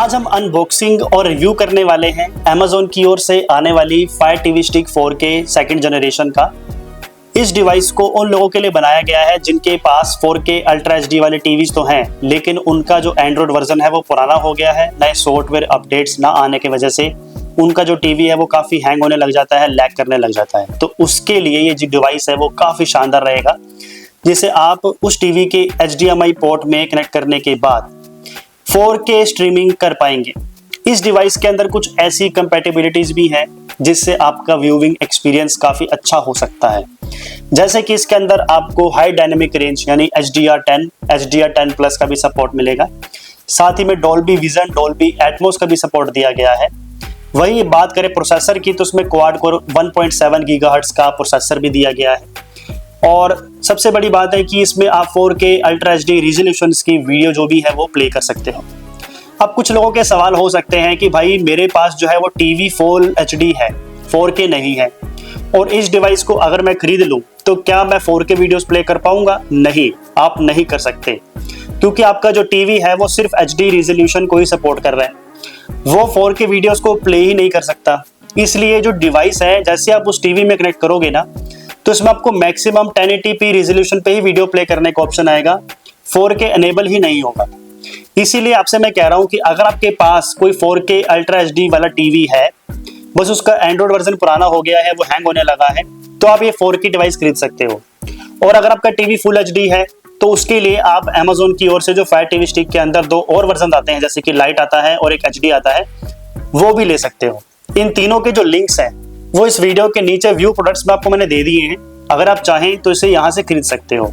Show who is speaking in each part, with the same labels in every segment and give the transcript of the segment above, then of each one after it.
Speaker 1: आज हम अनबॉक्सिंग और रिव्यू करने वाले हैं Amazon की ओर से आने वाली Fire TV Stick 4K second generation का। इस डिवाइस को उन लोगों के लिए बनाया गया है जिनके पास 4K अल्ट्रा HD वाले टीवीज तो हैं, लेकिन उनका जो एंड्रॉयड वर्जन है वो पुराना हो गया है। नए सॉफ्टवेयर अपडेट्स ना आने की वजह से उनका जो टीवी है वो काफ़ी हैंग होने लग जाता है, लैग करने लग जाता है। तो उसके लिए ये जो डिवाइस है वो काफ़ी शानदार रहेगा, जिसे आप उस टीवी के HDMI पोर्ट में कनेक्ट करने के बाद 4K स्ट्रीमिंग कर पाएंगे। इस डिवाइस के अंदर कुछ ऐसी कंपैटिबिलिटीज भी हैं जिससे आपका व्यूइंग एक्सपीरियंस काफ़ी अच्छा हो सकता है। जैसे कि इसके अंदर आपको हाई डायनेमिक रेंज यानी HDR10, HDR10 प्लस का भी सपोर्ट मिलेगा। साथ ही में डॉल्बी विजन, डॉल्बी एटमॉस का भी सपोर्ट दिया गया है। वही बात करें प्रोसेसर की तो उसमें क्वाड कोर 1.7 गीगाहर्ट्ज का प्रोसेसर भी दिया गया है। और सबसे बड़ी बात है कि इसमें आप 4K अल्ट्रा HD रिजोल्यूशंस की वीडियो जो भी है वो प्ले कर सकते हो। अब कुछ लोगों के सवाल हो सकते हैं कि भाई मेरे पास जो है वो टीवी फुल HD है, 4K नहीं है, और इस डिवाइस को अगर मैं खरीद लूं तो क्या मैं 4K वीडियोस प्ले कर पाऊंगा? नहीं, आप नहीं कर सकते, क्योंकि आपका जो टीवी है वो सिर्फ HD रिजोल्यूशन को ही सपोर्ट कर रहा है, वो 4K वीडियोस को प्ले ही नहीं कर सकता। इसलिए जो डिवाइस है, जैसे आप उस टीवी में कनेक्ट करोगे ना तो इसमें आपको मैक्सिमम 1080p रिजोल्यूशन पे ही वीडियो प्ले करने का ऑप्शन आएगा, 4K एनेबल ही नहीं होगा। इसीलिए आपसे मैं कह रहा हूं कि अगर आपके पास कोई 4K अल्ट्रा HD वाला टीवी है, बस उसका एंड्रॉयड वर्जन पुराना हो गया है, वो हैंग होने लगा है, तो आप ये 4K डिवाइस खरीद सकते हो। और अगर आपका टीवी फुल HD है तो उसके लिए आप Amazon की ओर से जो Fire TV Stick के अंदर 2 और वर्जन आते हैं, जैसे कि लाइट आता है और एक HD आता है, वो भी ले सकते हो। इन तीनों के जो लिंक्स हैं वो इस वीडियो के नीचे व्यू प्रोडक्ट्स में आपको मैंने दे दिए हैं। अगर आप चाहें तो इसे यहाँ से खरीद सकते हो।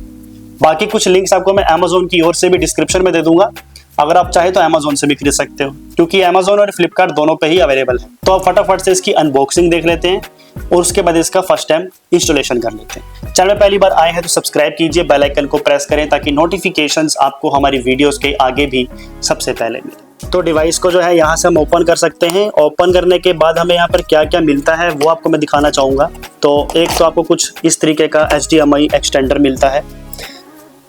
Speaker 1: बाकी कुछ लिंक्स आपको मैं Amazon की ओर से भी डिस्क्रिप्शन में दे दूंगा, अगर आप चाहें तो Amazon से भी खरीद सकते हो, क्योंकि Amazon और Flipkart दोनों पे ही अवेलेबल है। तो आप फटाफट से इसकी अनबॉक्सिंग देख लेते हैं और उसके बाद इसका फर्स्ट टाइम इंस्टॉलेशन कर लेते हैं। चैनल में पहली बार आए हैं तो सब्सक्राइब कीजिए, बेल आइकन को प्रेस करें ताकि नोटिफिकेशंस आपको हमारी वीडियोस के आगे भी सबसे पहले मिले। तो डिवाइस को जो है यहाँ से हम ओपन कर सकते हैं। ओपन करने के बाद हमें यहाँ पर क्या क्या मिलता है वो आपको मैं दिखाना चाहूँगा। तो एक तो आपको कुछ इस तरीके का HDMI एक्सटेंडर मिलता है,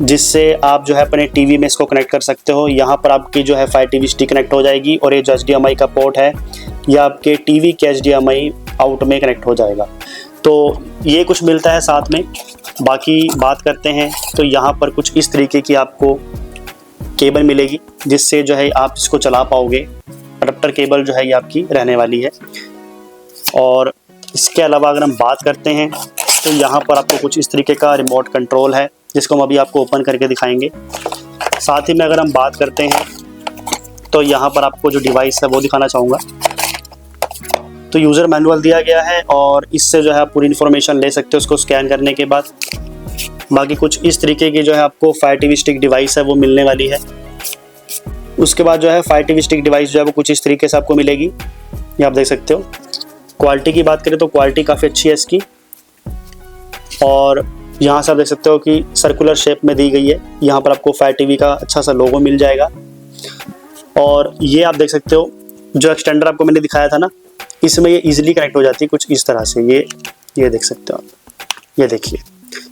Speaker 1: जिससे आप जो है अपने टीवी में इसको कनेक्ट कर सकते हो। यहाँ पर आपकी जो है Fire TV Stick कनेक्ट हो जाएगी और ये जो HDMI का पोर्ट है ये आपके टीवी के HDMI आउट में कनेक्ट हो जाएगा। तो ये कुछ मिलता है साथ में। बाकी बात करते हैं तो यहाँ पर कुछ इस तरीके की आपको केबल मिलेगी, जिससे जो है आप इसको चला पाओगे। अडप्टर केबल जो है ये आपकी रहने वाली है। और इसके अलावा अगर हम बात करते हैं तो यहाँ पर आपको कुछ इस तरीके का रिमोट कंट्रोल है, जिसको हम अभी आपको ओपन करके दिखाएंगे। साथ ही में अगर हम बात करते हैं तो यहाँ पर आपको जो डिवाइस है वो दिखाना चाहूँगा। तो यूज़र मैनुअल दिया गया है और इससे जो है आप पूरी इन्फॉर्मेशन ले सकते हो उसको स्कैन करने के बाद। बाकी कुछ इस तरीके की जो है आपको Fire TV Stick डिवाइस है वो मिलने वाली है। उसके बाद जो है Fire TV Stick डिवाइस जो है वो कुछ इस तरीके से आपको मिलेगी, ये आप देख सकते हो। क्वालिटी की बात करें तो क्वालिटी काफ़ी अच्छी है इसकी, और यहाँ से आप देख सकते हो कि सर्कुलर शेप में दी गई है। यहाँ पर आपको Fire TV का अच्छा सा लोगो मिल जाएगा। और ये आप देख सकते हो जो एक्सटेंडर आपको मैंने दिखाया था ना, इसमें ये इजीली कनेक्ट हो जाती है कुछ इस तरह से। ये देख सकते हो आप, ये देखिए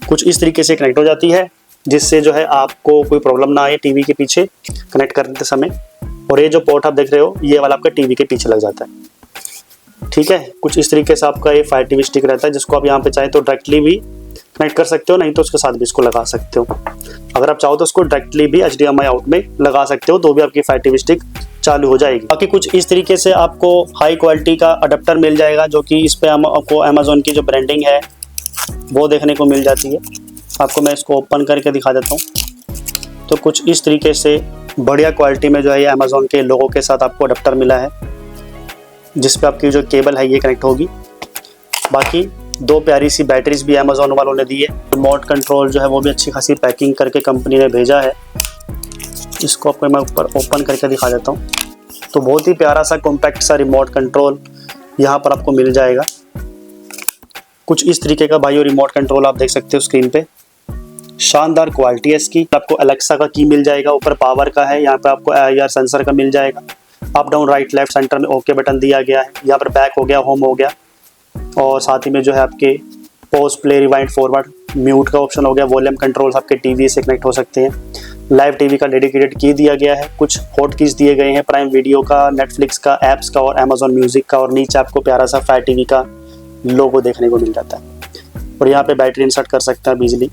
Speaker 1: कुछ इस तरीके से कनेक्ट हो जाती है, जिससे जो है आपको कोई प्रॉब्लम ना आए टीवी के पीछे कनेक्ट करते समय। और ये जो पोर्ट आप देख रहे हो ये वाला आपका टीवी के पीछे लग जाता है। ठीक है, कुछ इस तरीके से आपका ये Fire TV Stick रहता है, जिसको आप यहाँ पे चाहें तो डायरेक्टली भी कनेक्ट कर सकते हो, नहीं तो उसके साथ भी इसको लगा सकते हो। अगर आप चाहो तो उसको डायरेक्टली भी HDMI आउट में लगा सकते हो, तो भी आपकी Fire TV Stick चालू हो जाएगी। बाकी कुछ इस तरीके से आपको हाई क्वालिटी का अडेप्टर मिल जाएगा, जो कि इस पे आपको Amazon की जो ब्रांडिंग है वो देखने को मिल जाती है। आपको मैं इसको ओपन करके दिखा देता हूँ। तो कुछ इस तरीके से बढ़िया क्वालिटी में जो है ये Amazon के लोगों के साथ आपको अडेप्टर मिला है, जिस पे आपकी जो केबल है ये कनेक्ट होगी। बाकी 2 प्यारी सी बैटरीज भी Amazon वालों ने दी है। रिमोट कंट्रोल जो है वो भी अच्छी खासी पैकिंग करके कंपनी ने भेजा है। इसको आपको मैं ऊपर ओपन करके दिखा देता हूँ। तो बहुत ही प्यारा सा कॉम्पैक्ट सा रिमोट कंट्रोल यहाँ पर आपको मिल जाएगा। कुछ इस तरीके का भाई रिमोट कंट्रोल आप देख सकते हो स्क्रीन पे। शानदार क्वालिटी है इसकी। आपको अलेक्सा का की मिल जाएगा, ऊपर पावर का है, यहाँ पे आपको IR सेंसर का मिल जाएगा। Up down right left centre में ओके बटन दिया गया है। यहाँ पर बैक हो गया, होम हो गया, और साथ ही में जो है आपके pause, play, rewind, forward, mute का ऑप्शन हो गया। वॉल्यूम कंट्रोल्स आपके टीवी से कनेक्ट हो सकते हैं। लाइव टीवी का डेडिकेटेड की दिया गया है, कुछ हॉट कीज दिए गए हैं प्राइम वीडियो का, नेटफ्लिक्स का, ऐप्स का और अमेजॉन म्यूजिक का, और नीचे आपको प्यारा सा फायर टीवी का लोगो देखने को मिल जाता है। और यहाँ पे बैटरी इंसर्ट कर सकता है बिजली।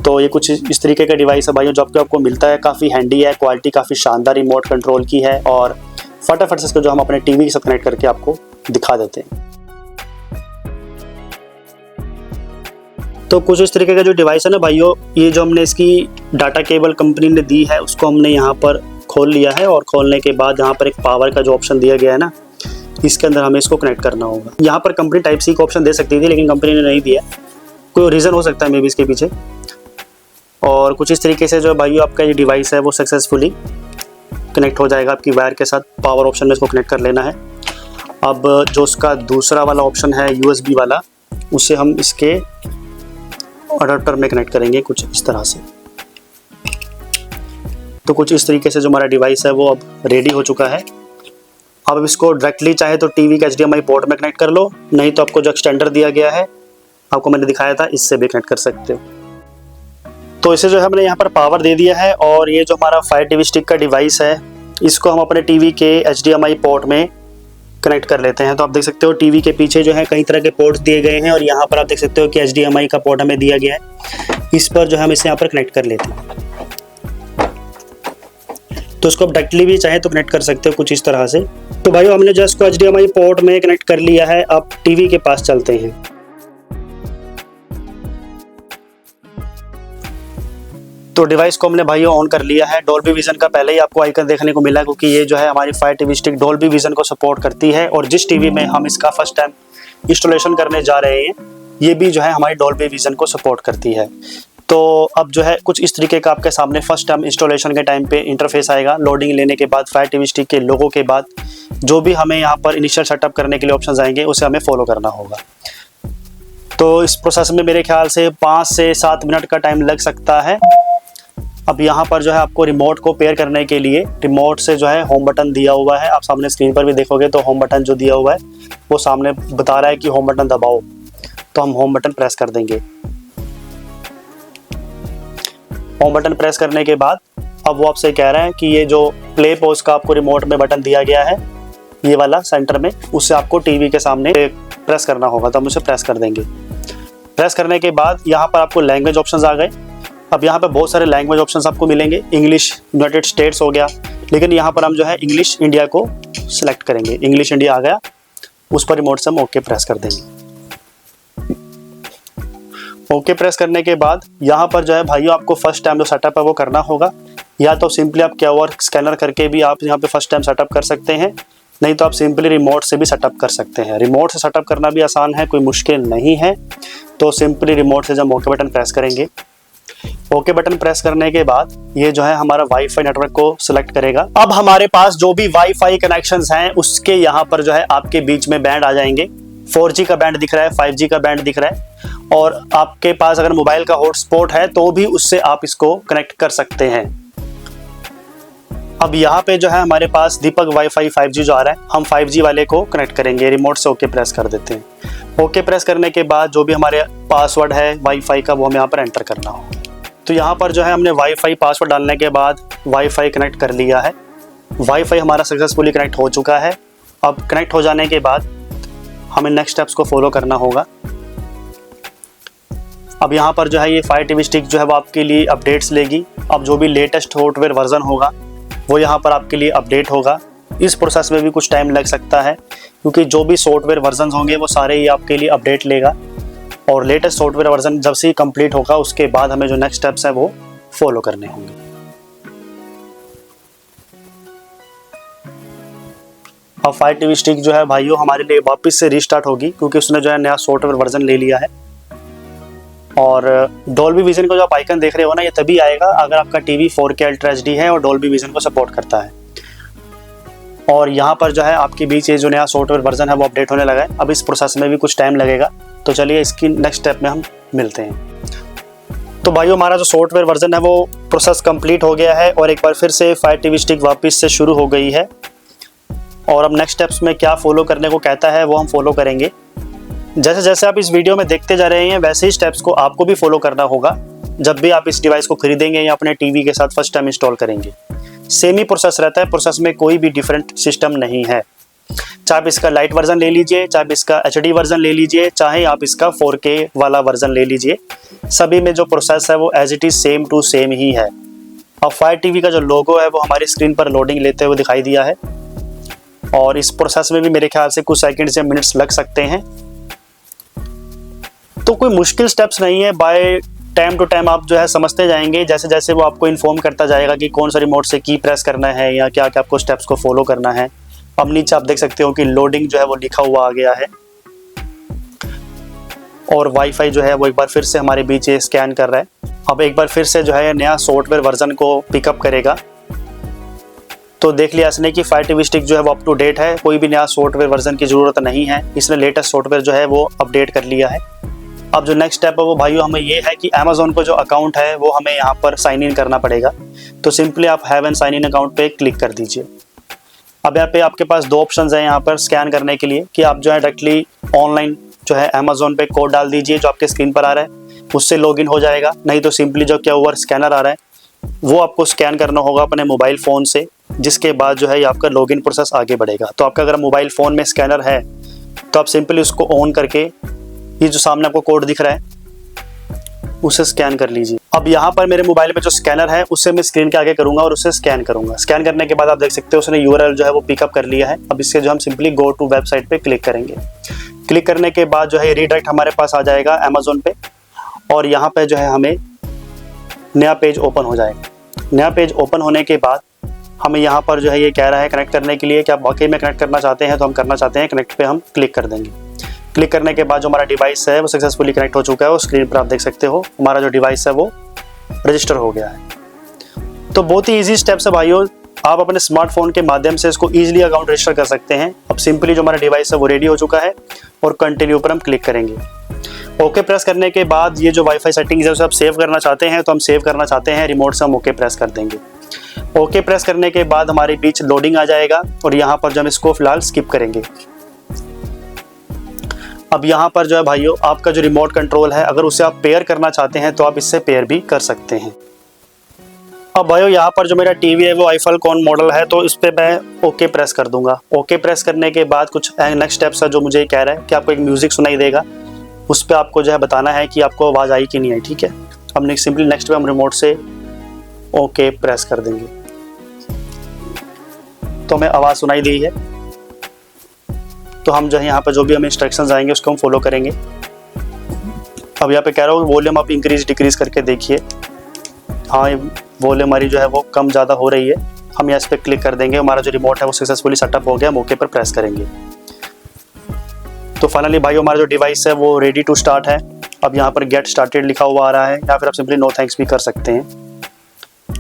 Speaker 1: तो ये कुछ इस तरीके का डिवाइस है भाइयों जो आपको मिलता है, काफ़ी हैंडी है, क्वालिटी काफ़ी शानदार रिमोट कंट्रोल की है और फटाफट से इसको जो हम अपने टीवी के साथ कनेक्ट करके आपको दिखा देते हैं। तो कुछ इस तरीके का जो डिवाइस है ना भाइयों, ये जो हमने इसकी डाटा केबल कंपनी ने दी है उसको हमने यहाँ पर खोल लिया है, और खोलने के बाद यहाँ पर एक पावर का जो ऑप्शन दिया गया है ना, इसके अंदर हमें इसको कनेक्ट करना होगा। यहाँ पर कंपनी टाइप सी का ऑप्शन दे सकती थी लेकिन कंपनी ने नहीं दिया, कोई रीज़न हो सकता है मे बी इसके पीछे। और कुछ इस तरीके से जो भाइयों आपका ये डिवाइस है वो सक्सेसफुली कनेक्ट हो जाएगा आपकी वायर के साथ। पावर ऑप्शन में इसको कनेक्ट कर लेना है। अब जो उसका दूसरा वाला ऑप्शन है USB वाला, उसे हम इसके अडाप्टर में कनेक्ट करेंगे कुछ इस तरह से। तो कुछ इस तरीके से जो हमारा डिवाइस है वो अब रेडी हो चुका है। अब इसको डायरेक्टली चाहे तो टीवी के HDMI पोर्ट में कनेक्ट कर लो, नहीं तो आपको जो एक्सटेंडर दिया गया है आपको मैंने दिखाया था, इससे भी कनेक्ट कर सकते हो। तो इसे जो है हमने यहाँ पर पावर दे दिया है, और ये जो हमारा फायर टीवी स्टिक का डिवाइस है इसको हम अपने टीवी के HDMI पोर्ट में कनेक्ट कर लेते हैं। तो आप देख सकते हो टीवी के पीछे जो है कई तरह के पोर्ट्स दिए गए हैं, और यहाँ पर आप देख सकते हो कि HDMI का पोर्ट हमें दिया गया है। इस पर जो है हम इसे यहाँ पर कनेक्ट कर लेते हैं। तो इसको आप डायरेक्टली भी चाहे तो कनेक्ट कर सकते हो कुछ इस तरह से। तो भाई हमने जो इसको HDMI पोर्ट में कनेक्ट कर लिया है, अब टीवी के पास चलते हैं। तो डिवाइस को हमने भाइयों ऑन कर लिया है। डॉल्बी विजन का पहले ही आपको आइकन देखने को मिला, क्योंकि ये जो है हमारी fire TV stick Dolby vision को सपोर्ट करती है, और जिस टीवी में हम इसका फर्स्ट टाइम इंस्टॉलेशन करने जा रहे हैं ये भी जो है हमारी डॉल्बी विजन को सपोर्ट करती है। तो अब जो है कुछ इस तरीके का आपके सामने फर्स्ट टाइम इंस्टॉलेशन के टाइम पे इंटरफेस आएगा। लोडिंग लेने के बाद फायर टीवी स्टिक के लोगों के बाद जो भी हमें यहाँ पर इनिशियल सेटअप करने के लिए ऑप्शंस आएंगे उसे हमें फॉलो करना होगा। तो इस प्रोसेस में मेरे ख्याल से 5 से 7 मिनट का टाइम लग सकता है। अब यहाँ पर जो है आपको रिमोट को पेयर करने के लिए रिमोट से जो है होम बटन दिया हुआ है। आप सामने स्क्रीन पर भी देखोगे तो होम बटन जो दिया हुआ है वो सामने बता रहा है कि होम बटन दबाओ, तो हम होम बटन प्रेस कर देंगे। होम बटन प्रेस करने के बाद अब वो आपसे कह रहा है कि ये जो प्ले पॉज का आपको रिमोट में बटन दिया गया है ये वाला सेंटर में, उससे आपको टीवी के सामने प्रेस करना होगा। तो हम उसे प्रेस कर देंगे। प्रेस करने के बाद यहाँ पर आपको लैंग्वेज ऑप्शंस आ गए। अब यहाँ पे बहुत सारे लैंग्वेज ऑप्शंस आपको मिलेंगे। इंग्लिश यूनाइटेड स्टेट्स हो गया, लेकिन यहाँ पर हम जो है इंग्लिश इंडिया को सिलेक्ट करेंगे। इंग्लिश इंडिया आ गया, उस पर रिमोट से हम ओके प्रेस कर देंगे। ओके प्रेस करने के बाद यहाँ पर जो है भाइयों आपको फर्स्ट टाइम जो सेटअप है वो करना होगा। या तो सिंपली आप QR स्कैनर करके भी आप यहाँ पे फर्स्ट टाइम सेटअप कर सकते हैं, नहीं तो आप सिंपली रिमोट से भी सेटअप कर सकते हैं। रिमोट से सेटअप करना भी आसान है, कोई मुश्किल नहीं है। तो सिंपली रिमोट से जब ओके बटन प्रेस करेंगे, ओके बटन प्रेस करने के बाद ये जो है हमारा वाईफाई नेटवर्क को सिलेक्ट करेगा। अब हमारे पास जो भी वाईफाई कनेक्शंस हैं उसके यहाँ पर जो है आपके बीच में बैंड आ जाएंगे। 4G का बैंड दिख रहा है, 5G का बैंड दिख रहा है, और आपके पास अगर मोबाइल का हॉटस्पॉट है तो भी उससे आप इसको कनेक्ट कर सकते हैं। अब यहाँ पे जो है हमारे पास दीपक वाईफाई 5G जो आ रहा है, हम 5G वाले को कनेक्ट करेंगे। रिमोट से ओके प्रेस कर देते हैं। ओके प्रेस करने के बाद जो भी हमारे पासवर्ड है वाईफाई का वो हमें यहाँ पर एंटर करना होगा। तो यहाँ पर जो है हमने वाईफाई पासवर्ड डालने के बाद वाईफाई कनेक्ट कर लिया है। वाईफाई हमारा सक्सेसफुली कनेक्ट हो चुका है। अब कनेक्ट हो जाने के बाद हमें नेक्स्ट स्टेप्स को फॉलो करना होगा। अब यहाँ पर जो है ये फायर टीवी स्टिक जो है वो आपके लिए अपडेट्स लेगी। अब जो भी लेटेस्ट सॉफ्टवेयर वर्जन होगा वो यहाँ पर आपके लिए अपडेट होगा। इस प्रोसेस में भी कुछ टाइम लग सकता है, क्योंकि जो भी सॉफ्टवेयर वर्जन होंगे वो सारे ही आपके लिए अपडेट लेगा, और लेटेस्ट सॉफ्टवेयर वर्जन जब से कंप्लीट होगा उसके बाद हमें जो नेक्स्ट स्टेप्स हैं वो फॉलो करने होंगे। अब फायर टीवी स्टिक जो है भाइयों हमारे लिए वापस से रीस्टार्ट होगी, क्योंकि उसने जो है नया सॉफ्टवेयर वर्जन ले लिया है। और डॉल्बी विजन का जो आप आइकन देख रहे हो ना, ये तभी आएगा अगर आपका टीवी 4K अल्ट्रा HD है और डॉल्बी विजन को सपोर्ट करता है। और यहाँ पर जो है आपके बीच ये जो नया सॉफ्टवेयर वर्जन है वो अपडेट होने लगा है। अब इस प्रोसेस में भी कुछ टाइम लगेगा, तो चलिए इसकी नेक्स्ट स्टेप में हम मिलते हैं। तो भाइयों हमारा जो सॉफ्टवेयर वर्जन है वो प्रोसेस कंप्लीट हो गया है, और एक बार फिर से फायर टीवी स्टिक वापस से शुरू हो गई है। और अब नेक्स्ट स्टेप्स में क्या फॉलो करने को कहता है वो हम फॉलो करेंगे। जैसे जैसे आप इस वीडियो में देखते जा रहे हैं वैसे ही स्टेप्स को आपको भी फॉलो करना होगा। जब भी आप इस डिवाइस को खरीदेंगे या अपने टीवी के साथ फर्स्ट टाइम इंस्टॉल करेंगे। सेम ही प्रोसेस रहता है, प्रोसेस में कोई भी डिफरेंट सिस्टम नहीं है। चाहे आप इसका लाइट वर्जन ले लीजिए, चाहे आप इसका HD वर्जन ले लीजिए, चाहे आप इसका 4K वाला वर्जन ले लीजिए, सभी में जो प्रोसेस है वो as it is same to same ही है। अब फायर टीवी का जो लोगो है वो हमारी स्क्रीन पर लोडिंग लेते हुए दिखाई दिया है, और इस प्रोसेस में भी मेरे ख्याल से कुछ सेकंड्स या मिनट्स लग सकते हैं। तो कोई मुश्किल स्टेप्स नहीं है, बाय टाइम टू टाइम आप जो है समझते जाएंगे, जैसे जैसे वो आपको इन्फॉर्म करता जाएगा कि कौन सा रिमोट से की प्रेस करना है या क्या क्या आपको स्टेप्स को फॉलो करना है। अब नीचे आप देख सकते हो कि लोडिंग जो है वो लिखा हुआ आ गया है, और वाईफाई जो है वो एक बार फिर से हमारे बीच ये स्कैन कर रहा है। अब एक बार फिर से जो है नया सॉफ्टवेयर वर्जन को पिकअप करेगा। तो देख लिया इसने कि फायर टीवी स्टिक जो है वो अप टू डेट है, कोई भी नया सॉफ्टवेयर वर्जन की ज़रूरत नहीं है, इसने लेटेस्ट सॉफ्टवेयर जो है वो अपडेट कर लिया है। अब जो नेक्स्ट स्टेप है वो भाइयों हमें ये है कि अमेज़ॉन को जो अकाउंट है वो हमें यहाँ पर साइन इन करना पड़ेगा। तो सिंपली आप have an sign in account पे क्लिक कर दीजिए। अब यहाँ पे आपके पास दो ऑप्शंस हैं यहाँ पर स्कैन करने के लिए, कि आप जो है डायरेक्टली ऑनलाइन जो है अमेज़ॉन पे कोड डाल दीजिए जो आपके स्क्रीन पर आ रहा है, उससे लॉगिन हो जाएगा। नहीं तो सिंपली जो QR स्कैनर आ रहा है वो आपको स्कैन करना होगा अपने मोबाइल फ़ोन से, जिसके बाद जो है ये आपका लॉगिन प्रोसेस आगे बढ़ेगा। तो आपका अगर मोबाइल फ़ोन में स्कैनर है तो आप सिंपली उसको ऑन करके ये जो सामने आपको कोड दिख रहा है उसे स्कैन कर लीजिए। अब यहाँ पर मेरे मोबाइल में जो स्कैनर है उससे मैं स्क्रीन के आगे करूँगा और उसे स्कैन करूँगा। स्कैन करने के बाद आप देख सकते हो उसने URL जो है वो पिकअप कर लिया है। अब इससे जो हम सिंपली गो टू वेबसाइट पे क्लिक करेंगे। क्लिक करने के बाद जो है रीडायरेक्ट हमारे पास आ जाएगा अमेज़ॉन पे, और यहाँ पे जो है हमें नया पेज ओपन हो जाएगा। नया पेज ओपन होने के बाद हमें यहाँ पर जो है ये कह रहा है कनेक्ट करने के लिए कि आप वाकई में कनेक्ट करना चाहते हैं, तो हम करना चाहते हैं, कनेक्ट पे हम क्लिक कर देंगे। क्लिक करने के बाद जो हमारा डिवाइस है वो सक्सेसफुली कनेक्ट हो चुका है, और स्क्रीन पर आप देख सकते हो हमारा जो डिवाइस है वो रजिस्टर हो गया है। तो बहुत ही ईजी स्टेप्स है भाइयों, आप अपने स्मार्टफोन के माध्यम से इसको ईजिली अकाउंट रजिस्टर कर सकते हैं। अब सिंपली जो हमारा डिवाइस है वो रेडी हो चुका है, और कंटिन्यू पर हम क्लिक करेंगे। ओके प्रेस करने के बाद ये जो वाईफाई सेटिंग्स है उसे आप सेव करना चाहते हैं तो हम सेव करना चाहते हैं, रिमोट से हम ओके प्रेस कर देंगे। ओके प्रेस करने के बाद हमारे बीच लोडिंग आ जाएगा, और यहाँ पर जो हम इसको फिलहाल स्किप करेंगे। अब यहाँ पर जो है भाइयों आपका जो रिमोट कंट्रोल है, अगर उसे आप पेयर करना चाहते हैं तो आप इससे पेयर भी कर सकते हैं। अब भाइयों यहाँ पर जो मेरा टीवी है वो आईफाल्कॉन मॉडल है, तो इस पर मैं ओके प्रेस कर दूंगा। ओके प्रेस करने के बाद कुछ नेक्स्ट स्टेप्स है जो मुझे कह रहा है कि आपको एक म्यूजिक सुनाई देगा, उस पर आपको जो है बताना है कि आपको आवाज़ आई कि नहीं आई। ठीक है, अब सिंपली नेक्स्ट पे हम रिमोट से ओके प्रेस कर देंगे, तो हमें आवाज़ सुनाई दी है। तो हम जो है यहाँ पर जो भी हमें इंस्ट्रक्शंस आएंगे उसको हम फॉलो करेंगे। अब यहाँ पे कह रहा हूँ वॉल्यूम आप इंक्रीज डिक्रीज करके देखिए। हाँ, ये वॉल्यूम हमारी जो है वो कम ज़्यादा हो रही है। हम यहाँ इस पर क्लिक कर देंगे, हमारा जो रिमोट है वो सक्सेसफुली सेटअप हो गया। हम ओके पर प्रेस करेंगे। तो फाइनली भाई हमारा जो डिवाइस है वो रेडी टू स्टार्ट है। अब यहाँ पर गेट स्टार्टेड लिखा हुआ आ रहा है, या फिर आप सिंपली नो थैंक्स भी कर सकते हैं।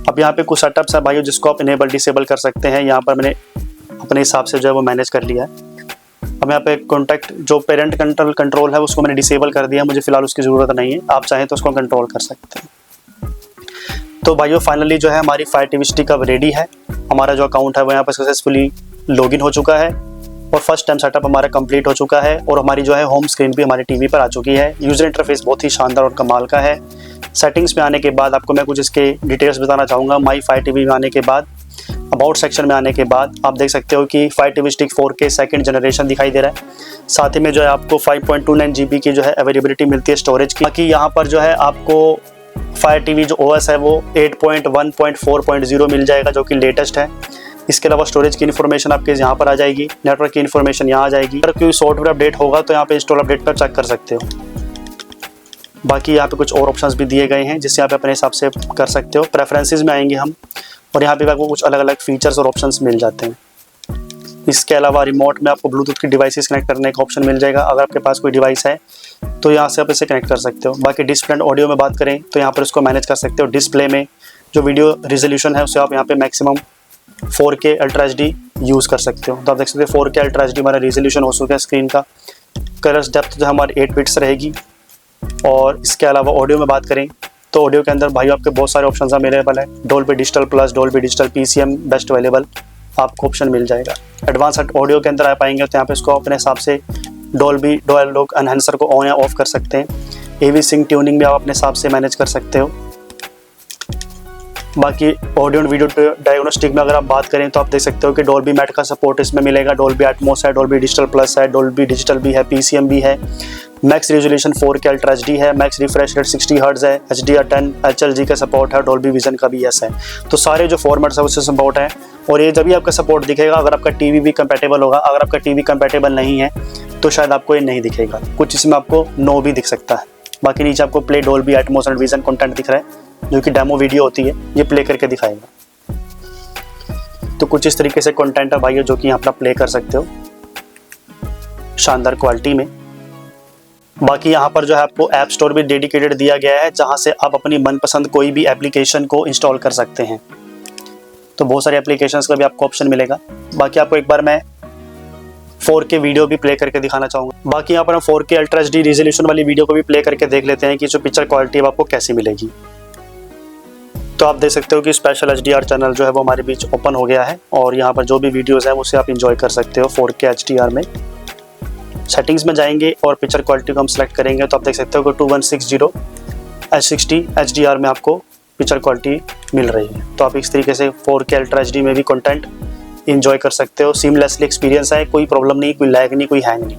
Speaker 1: अब यहाँ पे कुछ सेटअप्स है भाइयों जिसको आप इनेबल डिसेबल कर सकते हैं। यहाँ पर मैंने अपने हिसाब से जो है वो मैनेज कर लिया है। अब यहाँ पे कॉन्टैक्ट जो पेरेंट कंट्रोल है उसको मैंने डिसेबल कर दिया, मुझे फिलहाल उसकी ज़रूरत नहीं है। आप चाहें तो उसको कंट्रोल कर सकते हैं। तो भाइयों फाइनली जो है हमारी फायर टीवी स्टिक अब रेडी है। हमारा जो अकाउंट है वो यहाँ पर सक्सेसफुली लॉगिन हो चुका है, और फर्स्ट टाइम सेटअप हमारा कंप्लीट हो चुका है, और हमारी जो है होम स्क्रीन भी हमारी टीवी पर आ चुकी है। यूज़र इंटरफेस बहुत ही शानदार और कमाल का है। सेटिंग्स में आने के बाद आपको मैं कुछ इसके डिटेल्स बताना चाहूँगा। माई फायर टीवी में आने के बाद, अबाउट सेक्शन में आने के बाद आप देख सकते हो कि fire TV stick 4K second generation दिखाई दे रहा है। साथ ही में जो है आपको 5.29 GB की जो है अवेलेबिलिटी मिलती है स्टोरेज की। बाकी यहाँ पर जो है आपको फायर टीवी जो OS है वो 8.1.4.0 मिल जाएगा, जो कि लेटेस्ट है। इसके अलावा स्टोरेज की इन्फॉर्मेशन आपके यहाँ पर आ जाएगी, नेटवर्क की इन्फॉर्मेशन यहाँ आ जाएगी। अगर कोई सॉफ्टवेयर अपडेट होगा तो यहाँ पे इंस्टॉल अपडेट पर चेक कर सकते हो। बाकी यहाँ पे कुछ और ऑप्शंस भी दिए गए हैं जिससे आप अपने हिसाब से कर सकते हो। प्रेफरेंसेस में आएंगे हम, और यहाँ पे आपको कुछ अलग अलग फीचर्स और ऑप्शंस मिल जाते हैं। इसके अलावा रिमोट में आपको ब्लूटूथ की डिवाइसेस कनेक्ट करने का ऑप्शन मिल जाएगा। अगर आपके पास कोई डिवाइस है तो यहाँ से आप इसे कनेक्ट कर सकते हो। बाकी डिस्प्ले एंड ऑडियो में बात करें तो यहाँ पर इसको मैनेज कर सकते हो। डिस्प्ले में जो वीडियो रिजोल्यूशन है उसे आप यहाँ पे maximum 4K ultra HD use कर सकते हो। तो आप देख सकते हो 4K अल्ट्रा HD हमारा रिजोल्यूशन हो चुका है स्क्रीन का। कलर्स डेप्थ जो हमारी 8 बिट्स रहेगी। और इसके अलावा ऑडियो में बात करें तो ऑडियो के अंदर भाई आपके बहुत सारे ऑप्शन अवेलेबल है। Dolby digital plus, Dolby digital, PCM best available आपको ऑप्शन मिल जाएगा। एडवांस ऑडियो के अंदर आप आएंगे तो यहाँ पे इसको अपने हिसाब से डोल्बी डुअल लुक एनहांसर को ऑन या ऑफ कर सकते हैं। AV सिंक ट्यूनिंग भी आप अपने हिसाब से मैनेज कर सकते हो। बाकी ऑडियो एंड वीडियो डायग्नोस्टिक में अगर आप बात करें तो आप देख सकते हो कि डॉल्बी मैट का सपोर्ट इसमें मिलेगा, डॉल्बी एटमॉस है, डॉल्बी डिजिटल प्लस है, डॉल्बी डिजिटल भी है, PCM भी है, max resolution 4K ultra HD है, मैक्स रिफ्रेश रेट 60 हर्ट्ज है, HDR10 HLG का सपोर्ट है, डॉल्बी विजन का भी है। तो सारे जो फॉर्मेट्स है उससे सपोर्ट है और ये जब भी आपका सपोर्ट दिखेगा अगर आपका टीवी भी कंपैटिबल होगा। अगर आपका टीवी कंपैटिबल नहीं है तो शायद आपको ये नहीं दिखेगा, कुछ इसमें आपको नो भी दिख सकता है। बाकी नीचे आपको play Dolby Atmos and vision content दिख रहा है जो कि डेमो वीडियो होती है, ये प्ले करके दिखाएगा। तो कुछ इस तरीके से कंटेंट है भाई जो कि यहाँ अपना प्ले कर सकते हो शानदार क्वालिटी में। बाकी यहाँ पर जो है आपको ऐप स्टोर भी डेडिकेटेड दिया गया है जहाँ से आप अपनी मनपसंद कोई भी एप्लीकेशन को इंस्टॉल कर सकते हैं। तो बहुत सारे एप्लीकेशंस का भी आपको ऑप्शन मिलेगा। बाकी आपको एक बार मैं 4K वीडियो भी प्ले करके दिखाना चाहूँगा। बाकी यहाँ पर हम 4K अल्ट्रा HD रेजोल्यूशन वाली वीडियो को भी प्ले करके देख लेते हैं कि जो पिक्चर क्वालिटी है आपको कैसी मिलेगी। तो आप देख सकते हो कि स्पेशल HDR चैनल जो है वो हमारे बीच ओपन हो गया है और यहाँ पर जो भी वीडियोज़ हैं उसे आप इंजॉय कर सकते हो 4K HDR में। सेटिंग्स में जाएंगे और पिक्चर क्वालिटी को हम सेलेक्ट करेंगे तो आप देख सकते हो कि 2160x60 HDR में आपको पिक्चर क्वालिटी मिल रही है। तो आप इस तरीके से 4K अल्ट्रा HD में भी कंटेंट इंजॉय कर सकते हो। सीमलेसली एक्सपीरियंस है, कोई प्रॉब्लम नहीं, कोई लैग नहीं, कोई हैंग नहीं।